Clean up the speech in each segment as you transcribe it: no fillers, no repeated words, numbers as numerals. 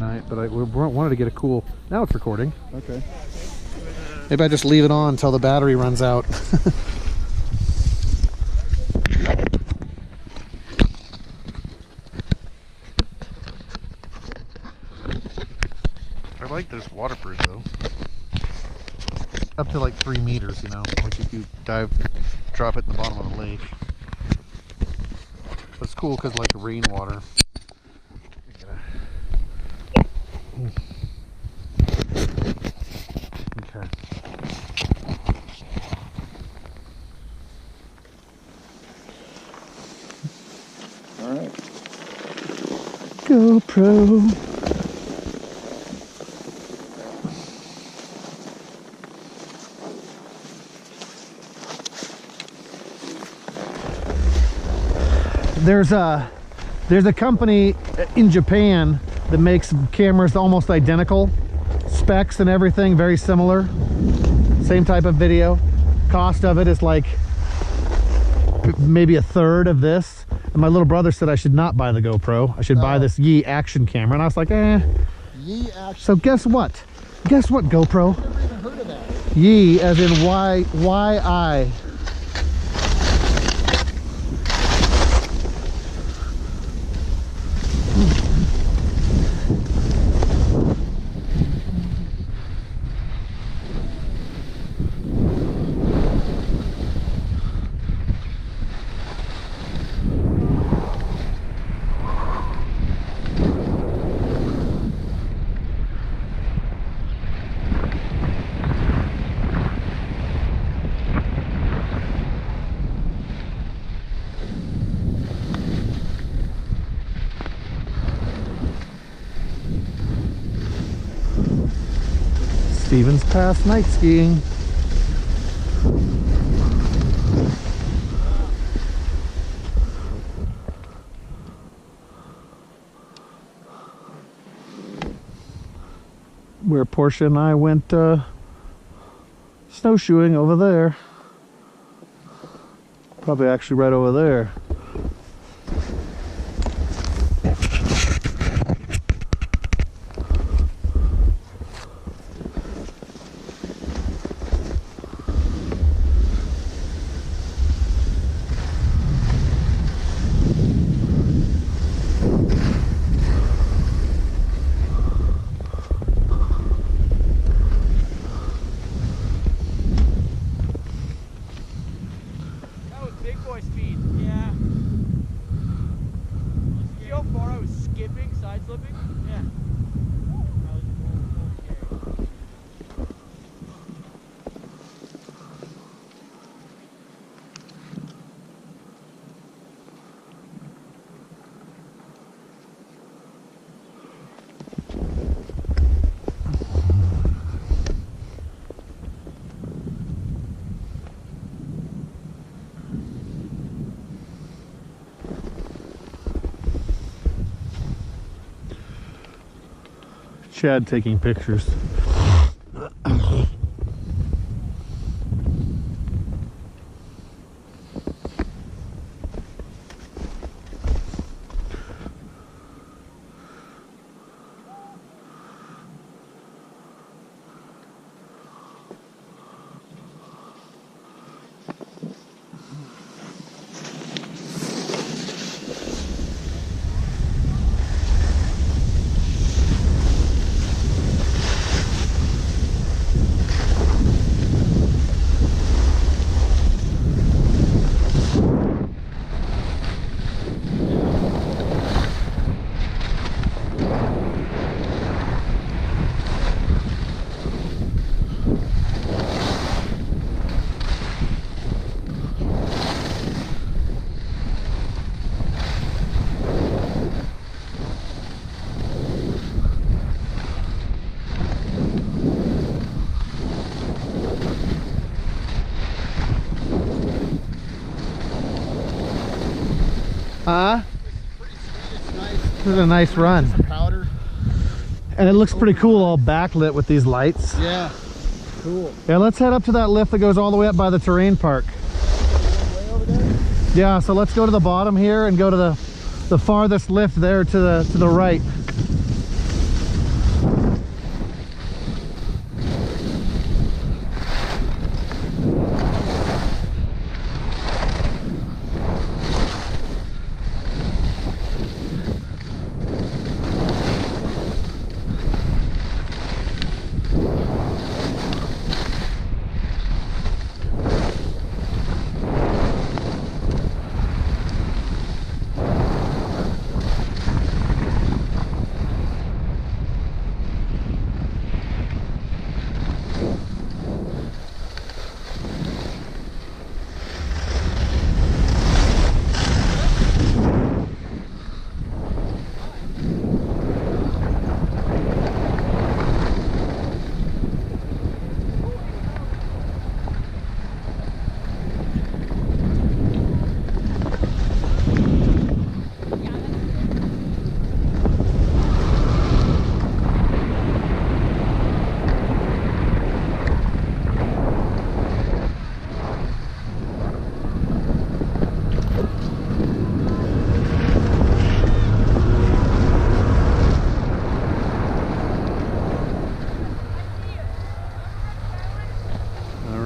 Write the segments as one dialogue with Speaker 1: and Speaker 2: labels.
Speaker 1: night, but we wanted to get a cool... Now it's recording.
Speaker 2: Okay.
Speaker 1: Maybe I just leave it on until the battery runs out. I like this waterproof though. Up to like 3 meters, you know, like if you drop it in the bottom of the lake. But it's cool because like rainwater. Okay.
Speaker 2: All right.
Speaker 1: GoPro. There's a company in Japan that makes cameras almost identical, specs and everything very similar, same type of video. Cost of it is like maybe a third of this. And my little brother said I should not buy the GoPro. I should buy this Yi action camera, and I was like,
Speaker 2: Yi action.
Speaker 1: So guess what? Guess what, GoPro?
Speaker 2: I've never even heard of that.
Speaker 1: Yi, as in Y-I. Stevens Pass night skiing. Where Portia and I went snowshoeing over there. Probably actually right over there. Chad taking pictures. Huh? This is a nice run.
Speaker 2: Powder.
Speaker 1: And it looks pretty cool all backlit with these lights.
Speaker 2: Yeah. Cool.
Speaker 1: Yeah, let's head up to that lift that goes all the way up by the terrain park.
Speaker 2: Way over there?
Speaker 1: Yeah, so let's go to the bottom here and go to the farthest lift there to the right.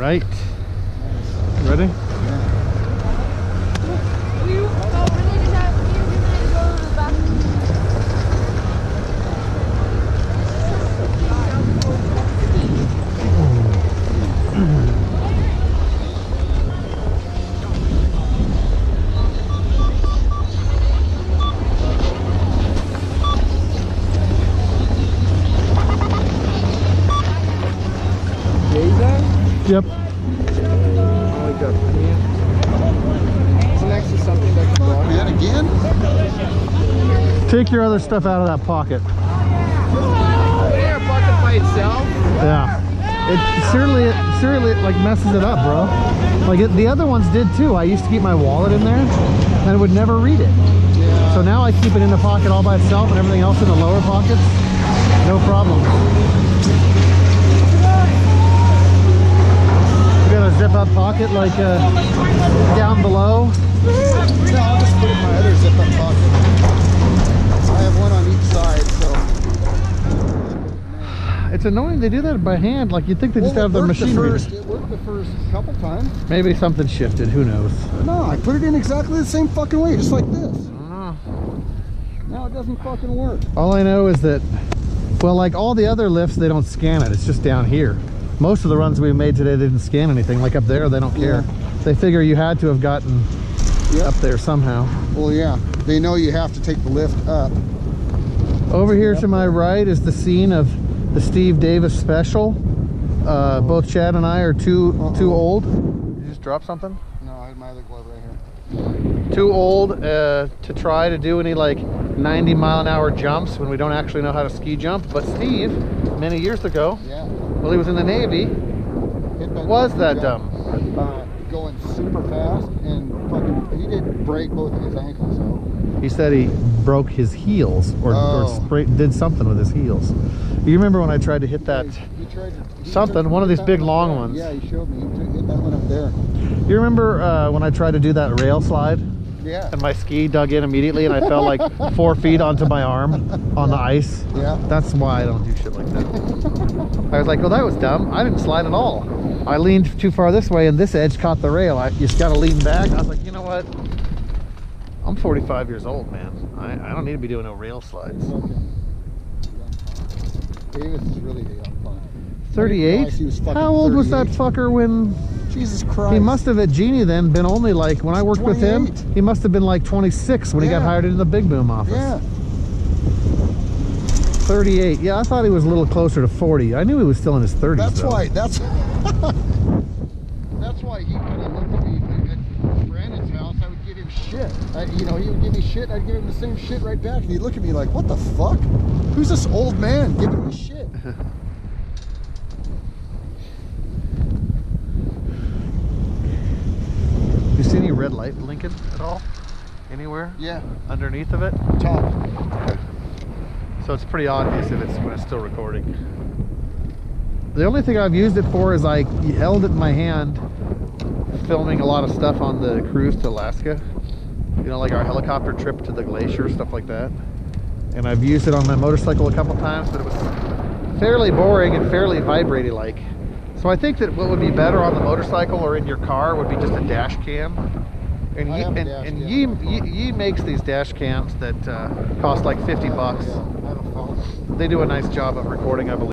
Speaker 1: right. Ready?
Speaker 3: We really just have to go to the bathroom.
Speaker 1: Yep.
Speaker 2: Next to something that can block. That again?
Speaker 1: Take your other stuff out of that pocket.
Speaker 2: There, bucket by itself.
Speaker 1: Yeah. It seriously like messes it up, bro. Like the other ones did too. I used to keep my wallet in there and I would never read it.
Speaker 2: Yeah.
Speaker 1: So now I keep it in the pocket all by itself and everything else in the lower pockets. No problem. We got a zip up pocket like down below.
Speaker 2: No, I'll just put it in my other zip up pocket. I have one on each side, so.
Speaker 1: It's annoying they do that by hand. Like you'd think they just have their machine.
Speaker 2: It worked the first couple times.
Speaker 1: Maybe something shifted. Who knows?
Speaker 2: No, I put it in exactly the same fucking way, just like this.
Speaker 1: I don't know.
Speaker 2: Now it doesn't fucking work.
Speaker 1: All I know is that, well, like all the other lifts, they don't scan it. It's just down here. Most of the runs we made today, they didn't scan anything. Like up there, they don't care.
Speaker 2: Yeah.
Speaker 1: They figure you had to have gotten up there somehow.
Speaker 2: Well, yeah. They know you have to take the lift up.
Speaker 1: Over here to my right is the scene of the Steve Davis special. Both Chad and I are too old. Did you just drop something?
Speaker 2: No, I had my other glove right here.
Speaker 1: Too old to try to do any like 90-mile-an-hour jumps when we don't actually know how to ski jump. But Steve, many years ago, while he was in the Navy, was that dumb.
Speaker 2: Going super fast and fucking, he did break both of his ankles out.
Speaker 1: He said he broke his heels or did something with his heels. You remember when I tried to hit that one of these big long ones?
Speaker 2: Yeah, he showed me. He hit that one up there.
Speaker 1: You remember when I tried to do that rail slide?
Speaker 2: Yeah.
Speaker 1: And my ski dug in immediately and I fell like 4 feet onto my arm on the ice?
Speaker 2: Yeah.
Speaker 1: That's why I don't do shit like that. I was like, well, that was dumb. I didn't slide at all. I leaned too far this way and this edge caught the rail. I just got to lean back. I was like, you know what? I'm 45 years old, man. I don't need to be doing no rail slides.
Speaker 2: Davis is really the young punk.
Speaker 1: 38? How old was that fucker when...
Speaker 2: Jesus Christ.
Speaker 1: He must have at Genie then been only like, when I worked with him, he must have been like 26 when he got hired into the Big Boom office.
Speaker 2: Yeah.
Speaker 1: 38. Yeah, I thought he was a little closer to 40. I knew he was still in his 30s.
Speaker 2: That's
Speaker 1: though.
Speaker 2: why. That's why he kind of looked at me at Brandon's house. I would give him shit. You know, he would give me shit. I'd give him the same shit right back, and he'd look at me like, "What the fuck? Who's this old man giving me shit?"
Speaker 1: You see any red light blinking at all? Anywhere?
Speaker 2: Yeah.
Speaker 1: Underneath of it?
Speaker 2: Top.
Speaker 1: Okay. So it's pretty obvious if it's when it's still recording. The only thing I've used it for is I held it in my hand filming a lot of stuff on the cruise to Alaska. You know, like our helicopter trip to the glacier, stuff like that. And I've used it on my motorcycle a couple times, but it was fairly boring and fairly vibrating like. So I think that what would be better on the motorcycle or in your car would be just a dash cam. And Ye makes these dash cams that cost like $50.
Speaker 2: I have a phone.
Speaker 1: They do a nice job of recording, I believe.